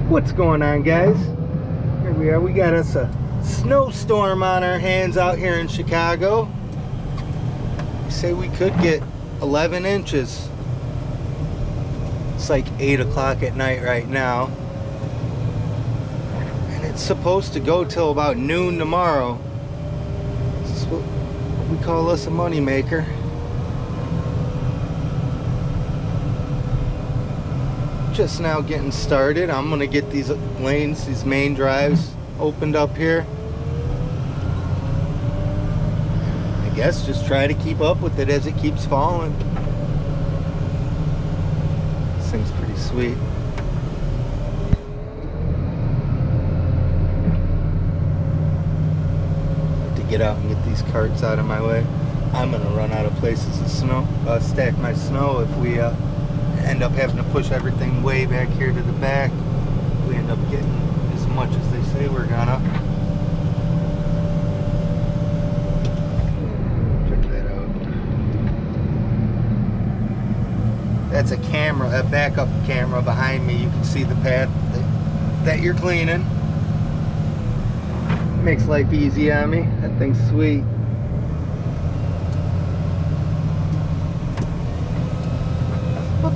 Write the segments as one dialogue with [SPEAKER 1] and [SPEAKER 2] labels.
[SPEAKER 1] What's going on, guys? Here we are. We got us a snowstorm on our hands out here in Chicago. They say we could get 11 inches. It's like 8 o'clock at night right now. And it's supposed to go till about noon tomorrow. This is what we call us a money maker. Just now getting started. I'm gonna get these lanes, these main drives opened up here. I guess just try to keep up with it as it keeps falling. This thing's pretty sweet. To get out and get these carts out of my way. I'm gonna run out of places to stack my snow if we end up having to push everything way back here to the back. We end up getting as much as they say we're gonna. Check that out. That's a camera, a backup camera behind me. You can see the path that you're cleaning. Makes life easy on me. That thing's sweet.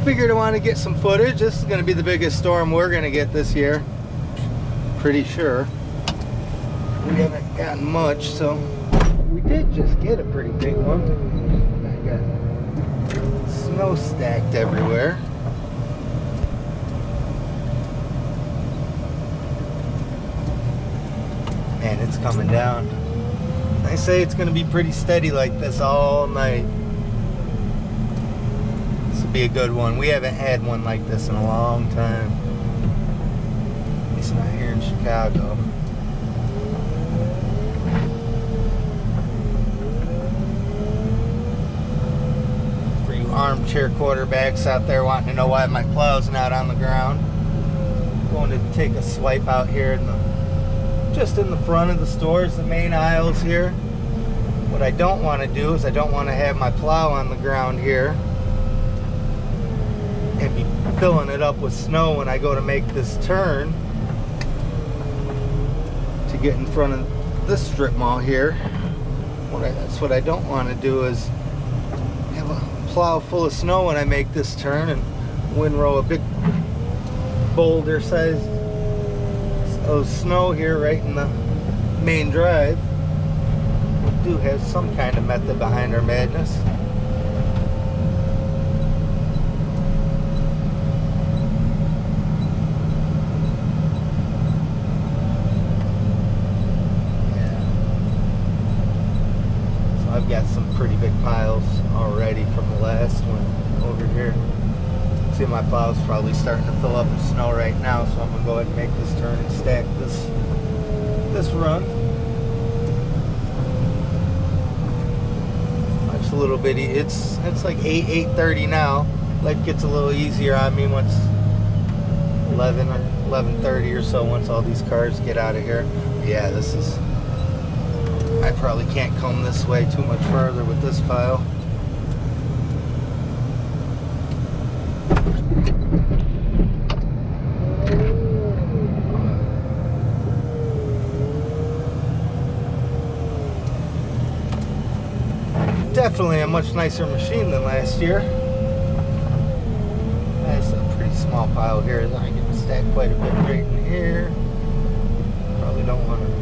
[SPEAKER 1] Figured I want to get some footage. This is going to be the biggest storm we're going to get this year. Pretty sure. We haven't gotten much, so we did just get a pretty big one. I got snow stacked everywhere. Man, it's coming down. They say it's going to be pretty steady like this all night. Be a good one. We haven't had one like this in a long time. At least not here in Chicago. For you armchair quarterbacks out there wanting to know why my plow's not on the ground, I'm going to take a swipe out here in just in the front of the stores, the main aisles here. What I don't want to do is I don't want to have my plow on the ground here and be filling it up with snow when I go to make this turn to get in front of this strip mall here. That's what I don't want to do, is have a plow full of snow when I make this turn and windrow a big boulder size of snow here right in the main drive. We do have some kind of method behind our madness. I've got some pretty big piles already from the last one over here. See, my plow's probably starting to fill up with snow right now, so I'm gonna go ahead and make this turn and stack this run. It's a little bitty. It's like 8:30 now. Life gets a little easier on me once 11 or 11:30 or so, once all these cars get out of here. But yeah, this is. I probably can't come this way too much further with this pile. Definitely a much nicer machine than last year. That's a pretty small pile here. I can stack quite a bit right in here. Probably don't want to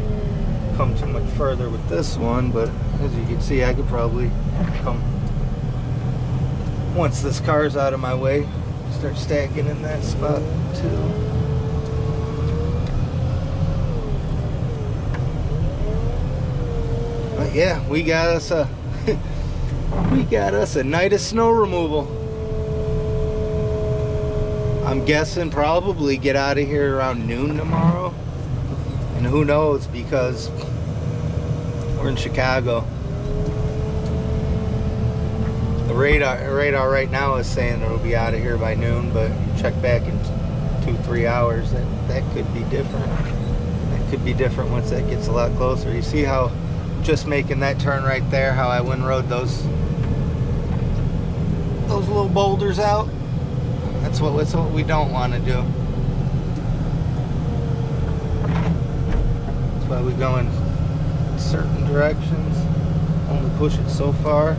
[SPEAKER 1] come too much further with this one, but as you can see, I could probably come, once this car's out of my way, start stacking in that spot too. But yeah, we got us a night of snow removal. I'm guessing probably get out of here around noon tomorrow. And who knows, because we're in Chicago. The radar right now is saying it'll be out of here by noon, but check back in 2-3 hours. That could be different. That could be different once that gets a lot closer. You see how just making that turn right there, how I windrowed those little boulders out? That's what we don't want to do. why we go in certain directions. Only push it so far.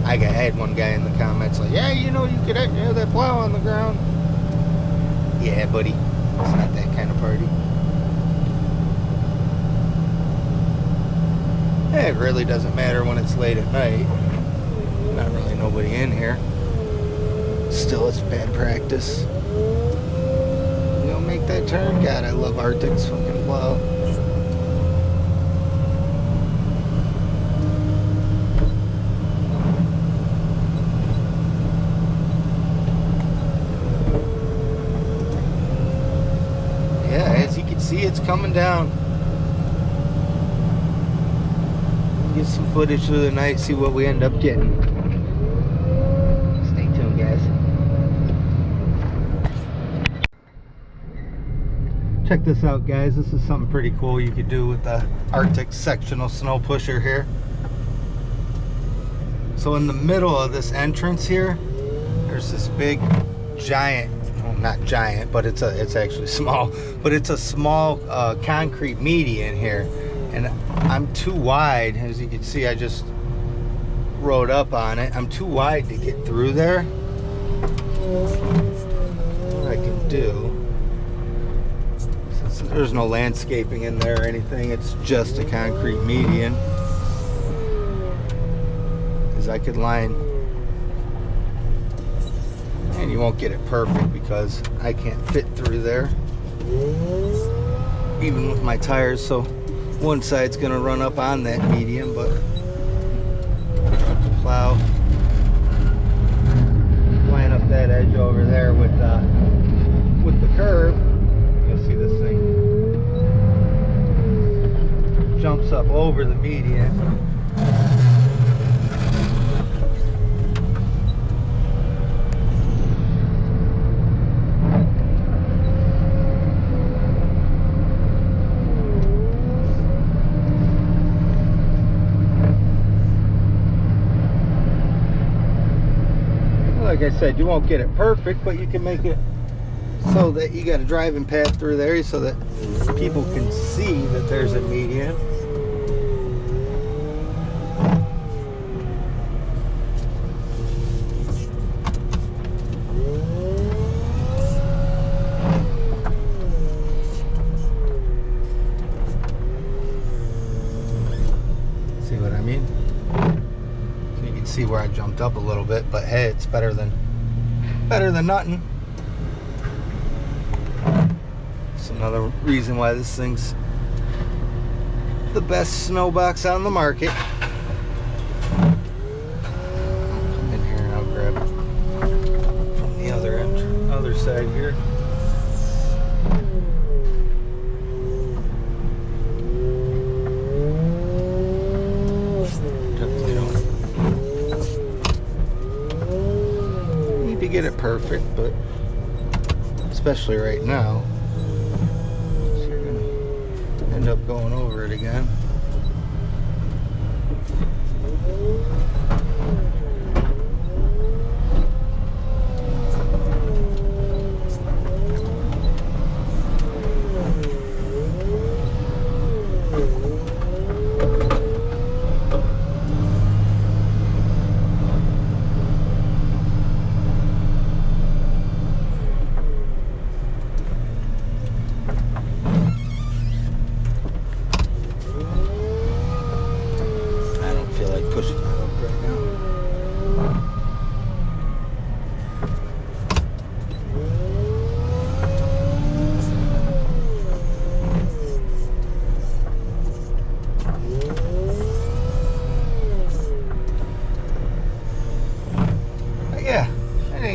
[SPEAKER 1] I had one guy in the comments like, yeah, you know, you could have that plow on the ground. Yeah, buddy, it's not that kind of party. It really doesn't matter when it's late at night. Not really nobody in here. Still, it's bad practice. You don't make that turn? God, I love Arctic's fucking plow. Yeah, as you can see, it's coming down. Get some footage through the night, see what we end up getting. Stay tuned, guys. Check this out, guys. This is something pretty cool you could do with the Arctic sectional snow pusher here. So in the middle of this entrance here, there's this big giant, well, not giant, but it's actually small, but it's a small concrete median here. And I'm too wide, as you can see. I just rode up on it. I'm too wide to get through there. What I can do, since there's no landscaping in there or anything, it's just a concrete median, is I could line, and you won't get it perfect because I can't fit through there, even with my tires. So one side's gonna run up on that median, but plow, line up that edge over there with the curb. You'll see this thing jumps up over the median. Like I said, you won't get it perfect, but you can make it so that you got a driving path through there so that people can see that there's a median. See what I mean? See where I jumped up a little bit, but hey, it's better than nothing. It's another reason why this thing's the best snow box on the market. I'll come in here and I'll grab it from the other side here. Get it perfect, but especially right now, so you're gonna end up going over it again.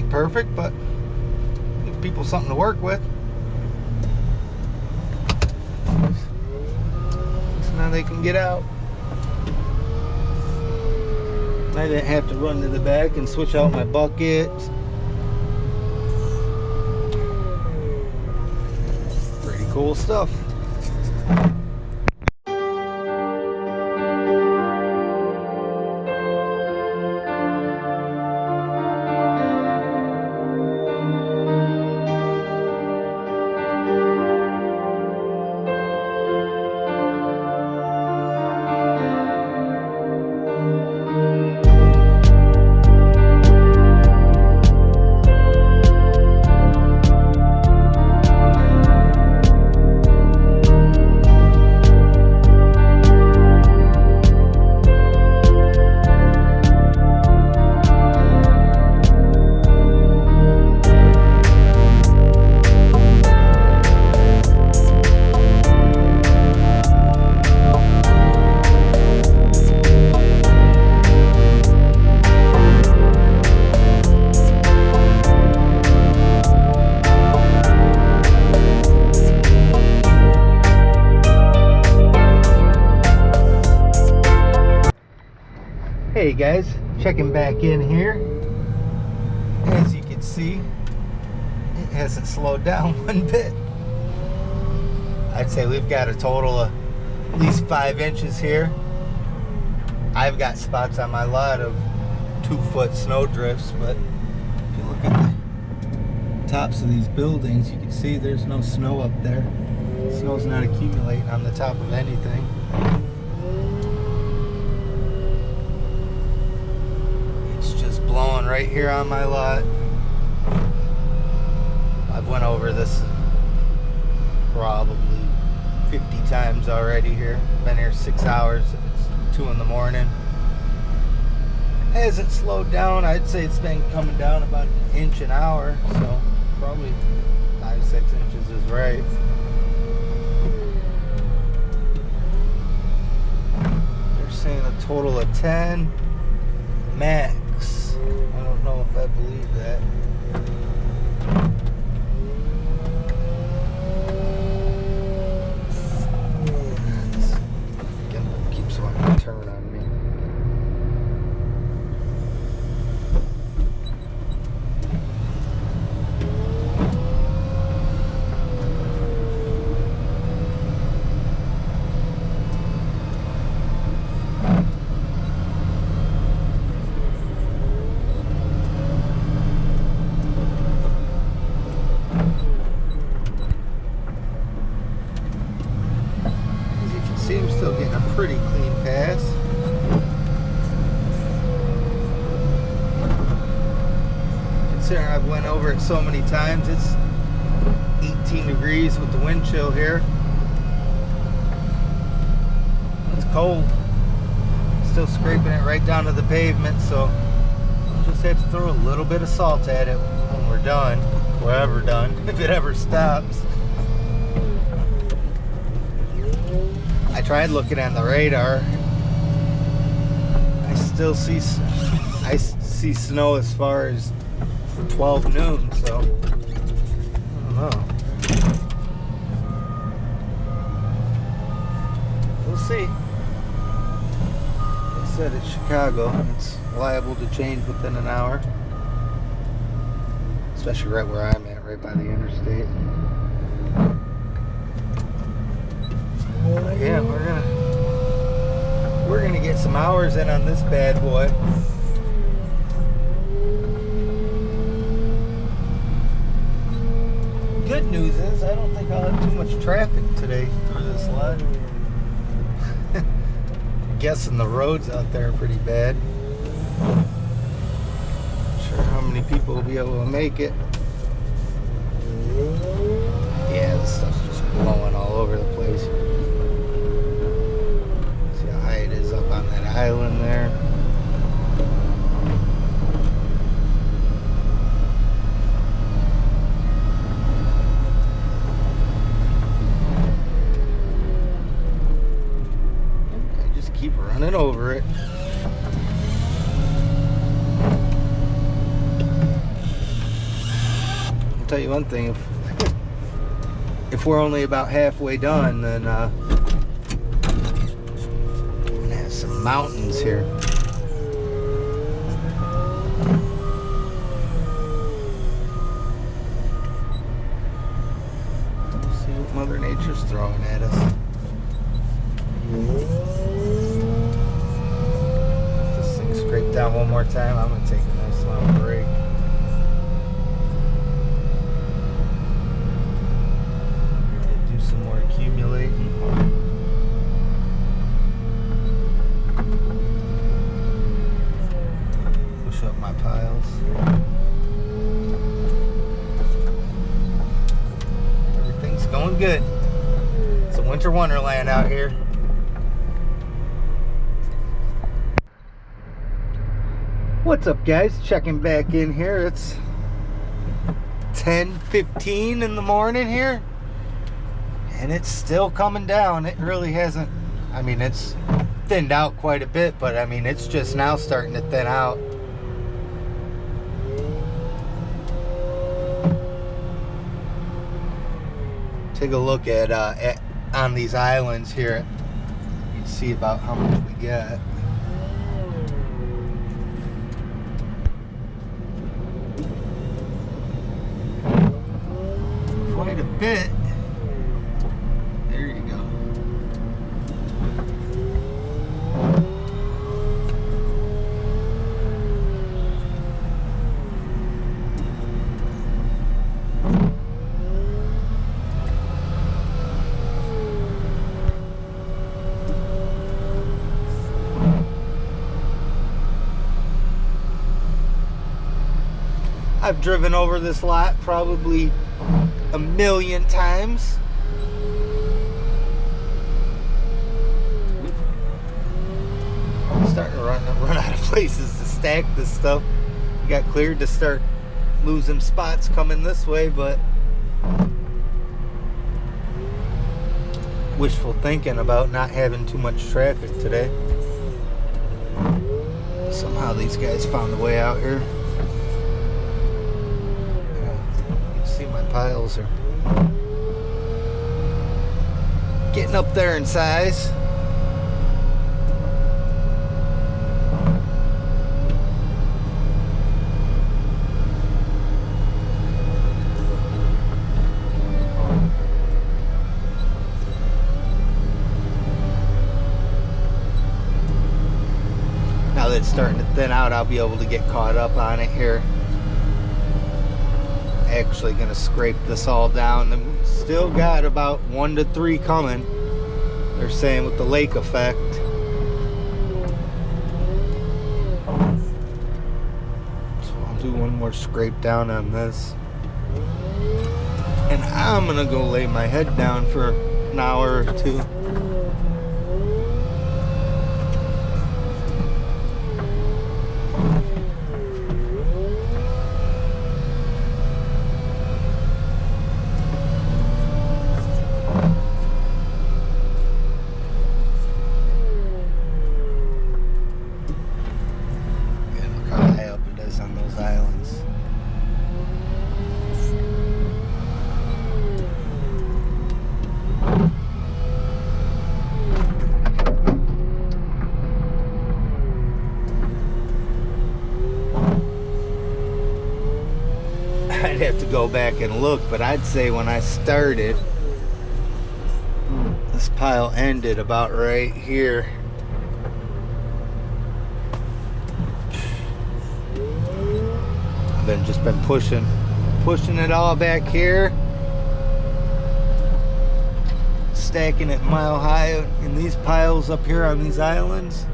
[SPEAKER 1] Perfect, but give people something to work with. So now they can get out. I didn't have to run to the back and switch out my bucket. Pretty cool stuff. Hey guys, checking back in here. As you can see, it hasn't slowed down one bit. I'd say we've got a total of at least 5 inches here. I've got spots on my lot of 2-foot snow drifts, but if you look at the tops of these buildings, you can see there's no snow up there. Snow's not accumulating on the top of anything. It's just blowing right here on my lot. I've went over this probably 50 times already here. Been here 6 hours. It's 2 in the morning. Hasn't slowed down. I'd say it's been coming down about 1 inch an hour, so probably 5-6 inches is right. They're saying a total of 10 max. I don't know if I believe that. Keeps wanting to turn on me. See, I'm still getting a pretty clean pass. Considering I've went over it so many times, it's 18 degrees with the wind chill here. It's cold. Still scraping it right down to the pavement, so I'll just have to throw a little bit of salt at it when we're done. If we're ever done, if it ever stops. I tried looking on the radar. I still see snow as far as 12 noon, so I don't know. We'll see. They said it's Chicago. It's liable to change within an hour, especially right where I'm at, right by the interstate. Yeah, we're gonna get some hours in on this bad boy. Good news is I don't think I'll have too much traffic today through this lot. I'm guessing the roads out there are pretty bad. Not sure how many people will be able to make it. Yeah, this stuff's just blowing all over the place. On that island there. I just keep running over it. I'll tell you one thing, if we're only about halfway done, then some mountains here. Let's see what Mother Nature's throwing at us. If this thing scraped down one more time, I'm gonna take a nice long break. Do some more accumulating. Up my piles. Everything's going good. It's a winter wonderland out here. What's up, guys? Checking back in here. It's 10:15 in the morning here, and it's still coming down. It really hasn't, I mean, it's thinned out quite a bit, but I mean, it's just now starting to thin out. Take a look at on these islands here. You can see about how much we got. pit. There you go. I've driven over this lot probably a million times. I'm starting to run out of places to stack this stuff. We got cleared to start losing spots coming this way, but wishful thinking about not having too much traffic today. Somehow these guys found a way out here. My piles are getting up there in size. Now that it's starting to thin out, I'll be able to get caught up on it here. Actually gonna scrape this all down. Still got about 1 to 3 coming, they're saying, with the lake effect. So I'll do one more scrape down on this, and I'm gonna go lay my head down for an hour or two. I'd have to go back and look, but I'd say when I started, this pile ended about right here. I've just been pushing it all back here, stacking it mile high in these piles up here on these islands.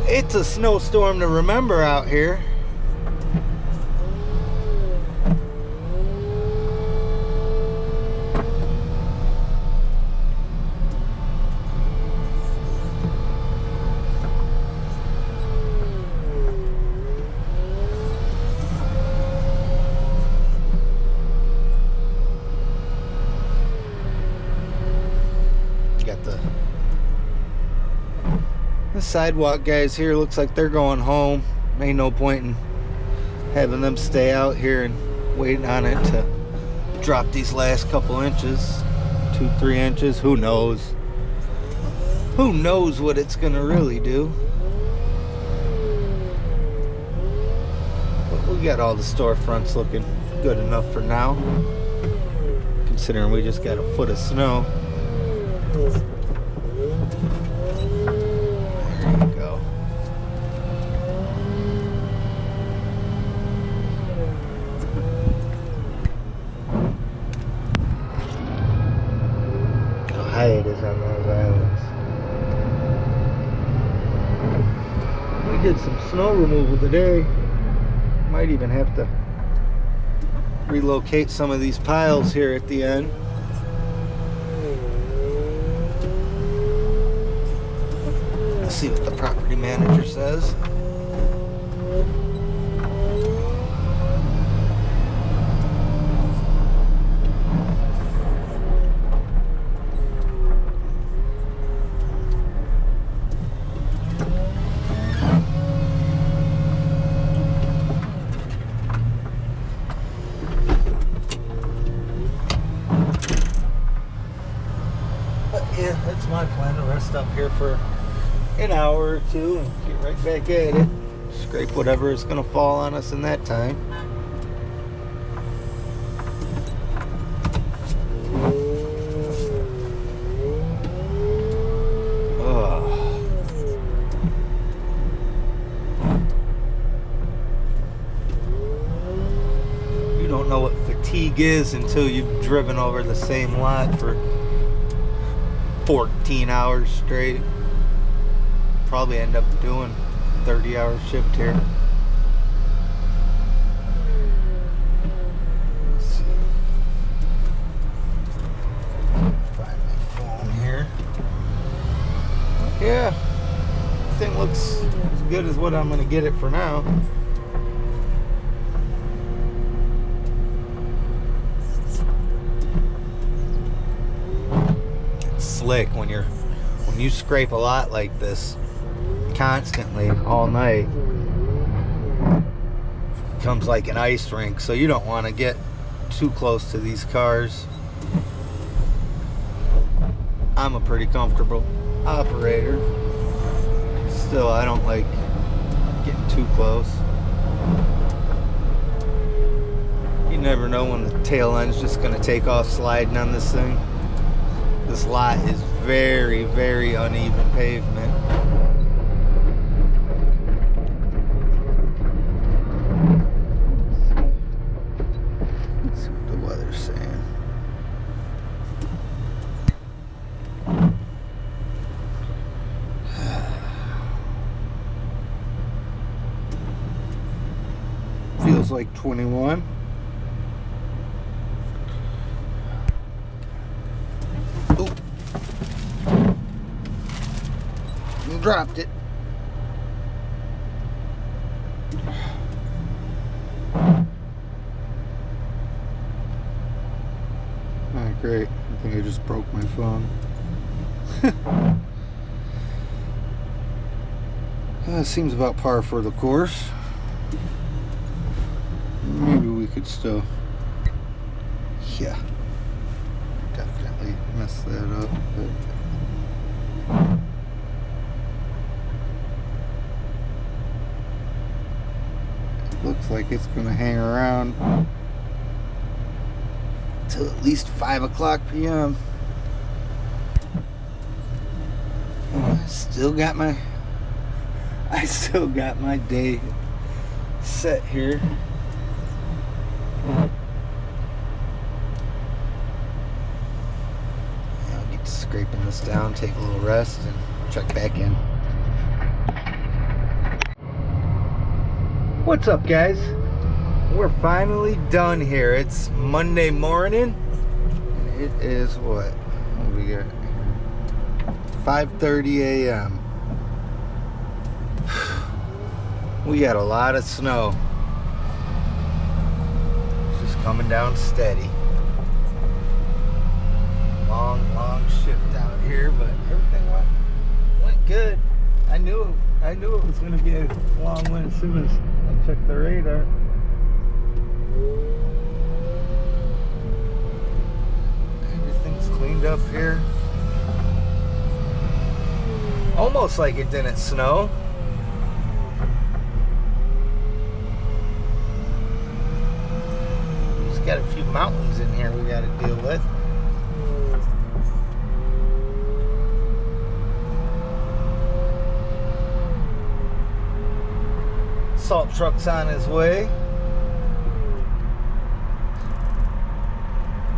[SPEAKER 1] It's a snowstorm to remember out here. Got the sidewalk guys here, looks like they're going home. Ain't no point in having them stay out here and waiting on it to drop these last couple inches, 2-3 inches. Who knows what it's gonna really do. But we got all the storefronts looking good enough for now, considering we just got a foot of snow. There you go. How high it is on those islands. We did some snow removal today. Might even have to relocate some of these piles here at the end. See what the property manager says. But yeah, that's my plan, to rest up here for an hour or two and get right back at it. Scrape whatever is going to fall on us in that time. You don't know what fatigue is until you've driven over the same lot for 14 hours straight. Probably end up doing a 30-hour shift here. Let's see. Find my phone here. Yeah, thing looks as good as what I'm going to get it for now. It's slick when you scrape a lot like this constantly all night. It becomes like an ice rink, so you don't want to get too close to these cars. I'm a pretty comfortable operator. Still, I don't like getting too close. You never know when the tail end's just going to take off sliding on this thing. This lot is very, very uneven pavement. Let's see what the weather's saying. Feels like 21. Oh, you dropped it. Alright, great. I think I just broke my phone. Seems about par for the course. Maybe we could still, yeah, definitely mess that up, but it looks like it's going to hang around till at least 5 o'clock p.m. I still got my day set here. I'll get to scraping this down, take a little rest, and check back in. What's up, guys? We're finally done here. It's Monday morning, and it is what do we got? 5:30 a.m. We got a lot of snow. Coming down steady. Long shift out here, but everything went good. I knew it was going to be a long one as soon as I checked the radar. Everything's cleaned up here. Almost like it didn't snow. Got a few mountains in here we got to deal with. Salt truck's on his way.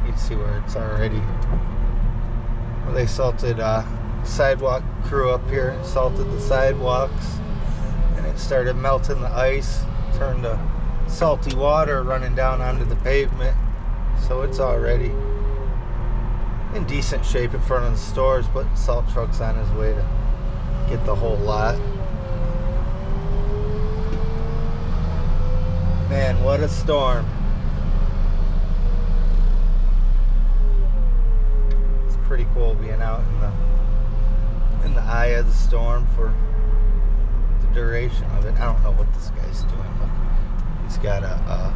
[SPEAKER 1] You can see where it's already. Well, they salted sidewalk crew up here, salted the sidewalks, and it started melting the ice, turned to salty water running down onto the pavement, so it's already in decent shape in front of the stores, but the salt truck's on his way to get the whole lot. Man, what a storm. It's pretty cool being out in the eye of the storm for the duration of it. I don't know what this guy's doing, but he's got a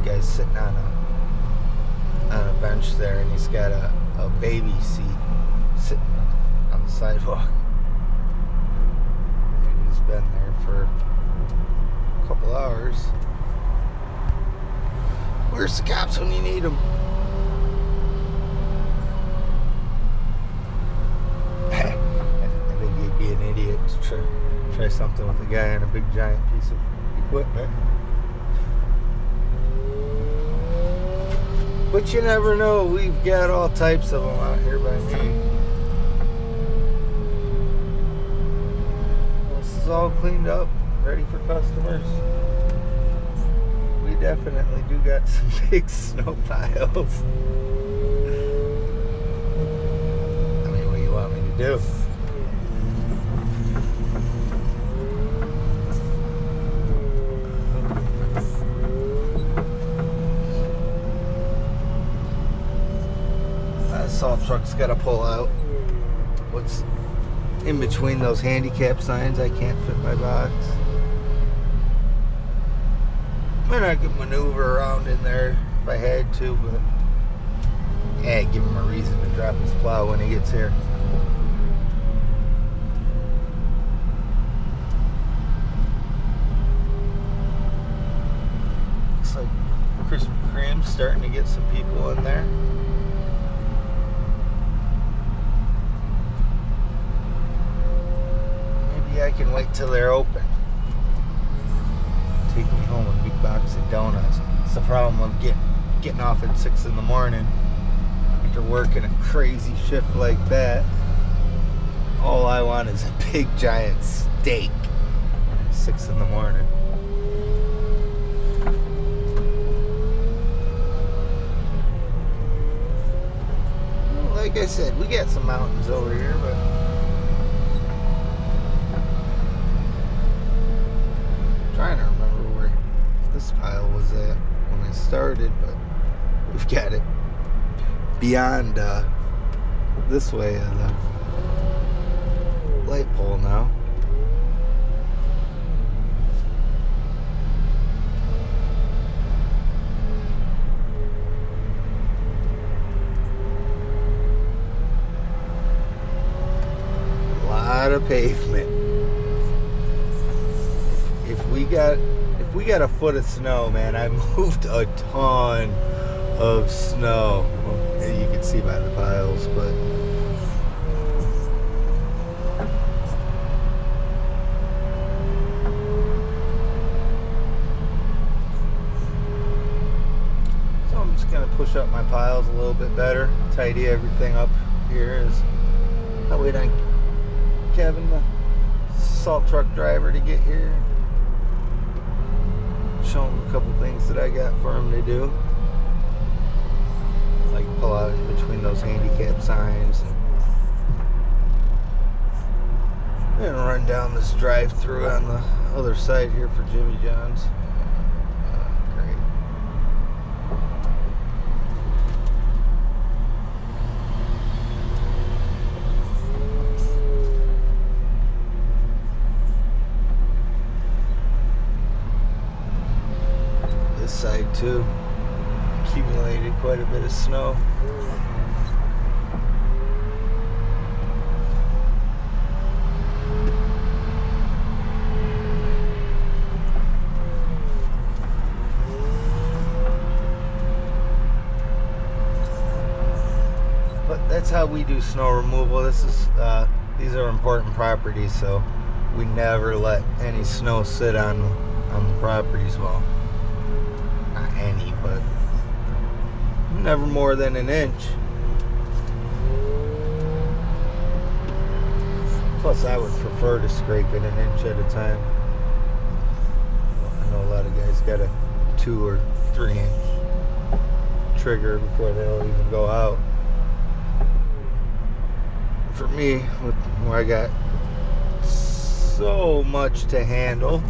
[SPEAKER 1] guy's sitting on a bench there, and he's got a baby seat sitting on the sidewalk. He's been there for couple hours. Where's the cops when you need them? I think you'd be an idiot to try something with a guy on a big giant piece of equipment. But you never know. We've got all types of them out here by me. This is all cleaned up, ready for customers. We definitely do got some big snow piles. I mean, what do you want me to do? Salt truck's got to pull out. What's in between those handicap signs? I can't fit my box. I mean, I could maneuver around in there if I had to, but yeah, give him a reason to drop his plow when he gets here. Looks like Krispy Kreme's starting to get some people in there. I can wait till they're open. Take me home a big box of donuts. It's the problem of getting off at 6 in the morning after working a crazy shift like that. All I want is a big giant steak at 6 in the morning. Well, like I said, we got some mountains over here, but trying to remember where this pile was at when I started, but we've got it beyond this way of the light pole now. A lot of pavement. If we got a foot of snow, man, I moved a ton of snow. Well, you can see by the piles, but so I'm just gonna push up my piles a little bit better, tidy everything up here. I'll wait on Kevin, the salt truck driver, to get here. Show him a couple things that I got for him to do, like pull out in between those handicap signs and run down this drive-through on the other side here for Jimmy John's. Great. Side too, accumulated quite a bit of snow. But that's how we do snow removal. This is these are important properties, so we never let any snow sit on the properties. Well, not any, but never more than an inch. Plus, I would prefer to scrape it an inch at a time. I know a lot of guys got a 2 or 3 inch trigger before they'll even go out. For me, where I got so much to handle,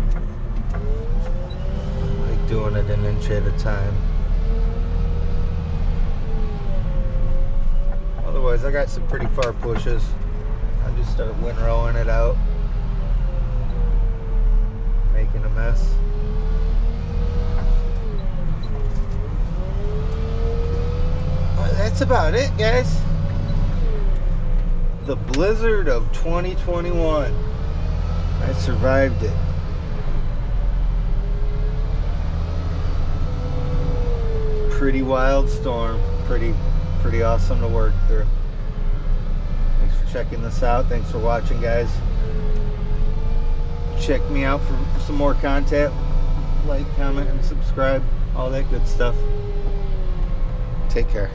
[SPEAKER 1] doing it an inch at a time. Otherwise, I got some pretty far pushes. I just start windrowing it out, making a mess. Well, that's about it, guys. The blizzard of 2021. I survived it. pretty wild storm. Pretty awesome to work through. Thanks for checking this out. Thanks for watching, guys. Check me out for some more content. Like, comment, and subscribe. All that good stuff. Take care.